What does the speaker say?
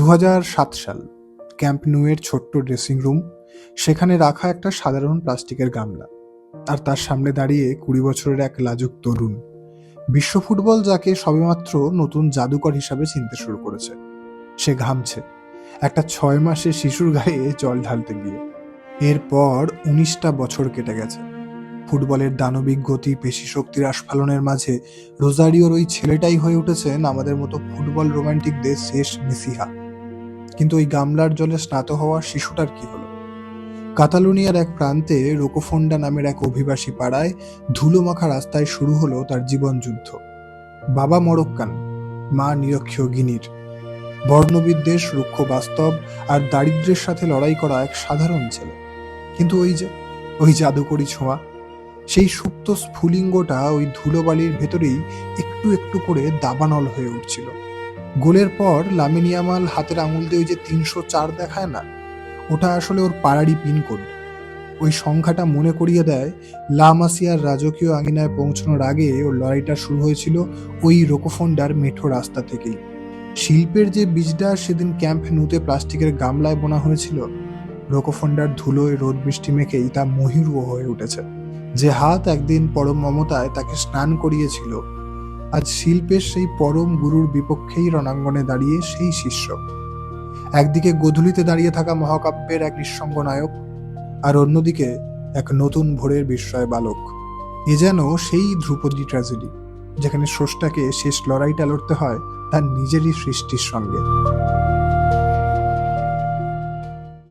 2007 সাল। Camp Nuer ছোট্ট dressing room, সেখানে রাখা একটা সাধারণ প্লাস্টিকের গামলা, আর তার সামনে দাঁড়িয়ে 20 বছরের এক লাজুক তরুণ। বিশ্ব ফুটবল যাকে সবেমাত্র নতুন জাদুকর হিসাবে চিনতে শুরু করেছে। সে ঘামছে একটা 6 মাসের শিশুর গায়ে জল ঢালতে গিয়ে। এরপর 19টা বছর কেটে গেছে। ফুটবলের দানবিক গতি, পেশি শক্তির আস্ফালনের মাঝে রোজারিওর ওই ছেলেটাই হয়ে উঠেছেন আমাদের মতো ফুটবল রোমান্টিকদের শেষ মেসিহা। কিন্তু ওই গামলার জলে স্নাত হওয়া শিশুটার কি হলো? কাতালুনিয়ার এক প্রান্তে রোকোফোন্ডা নামের এক অভিবাসী পাড়ায় ধুলো মাখা রাস্তায় শুরু হলো তার জীবন যুদ্ধ। বাবা মরক্কান, মা নিরক্ষীয় গিনির। বর্ণবিদ্বেষ, রুক্ষ বাস্তব আর দারিদ্র্যের সাথে লড়াই করা এক সাধারণ ছেলে। কিন্তু ওই জাদুকরি ছোঁয়া, সেই সুপ্ত স্ফুলিঙ্গটা ওই ধুলোবালির ভেতরেই একটু একটু করে দাবানল হয়ে উঠছিল। গোলের পর লামিন ইয়ামাল হাতের আঙুল দিয়ে ওই যে 304 দেখায় না, ওটা আসলে ওর পাড়ারই পিনকোড। ওই সংখ্যাটা মনে করিয়ে দেয় লা মাসিয়ার রাজকীয় আঙিনায় পৌঁছানোর আগে ওর লড়াইটা শুরু হয়েছিল ওই রোকোফোন্ডার মেঠো রাস্তা থেকেই। শিল্পের যে বীজটা সেদিন ক্যাম্প নুতে প্লাস্টিকের গামলায় বোনা হয়েছিল, রোকোফোন্ডার ধুলোয় রোদ বৃষ্টি মেখেই তা মহিরুহ হয়ে উঠেছে। যে হাত একদিন পরম মমতায় তাকে স্নান করিয়েছিল, আজ শিল্পের সেই পরম গুরুর বিপক্ষেই রণাঙ্গনে দাঁড়িয়ে সেই শিষ্য। একদিকে গোধূলিতে দাঁড়িয়ে থাকা মহাকাব্যের এক নিঃসঙ্গ নায়ক, আর অন্যদিকে এক নতুন ভোরের বিস্ময় বালক। এ যেন সেই ধ্রুপদী ট্র্যাজেডি, যেখানে স্রষ্টাকে শেষ লড়াইটা লড়তে হয় তার নিজেরই সৃষ্টির সঙ্গে।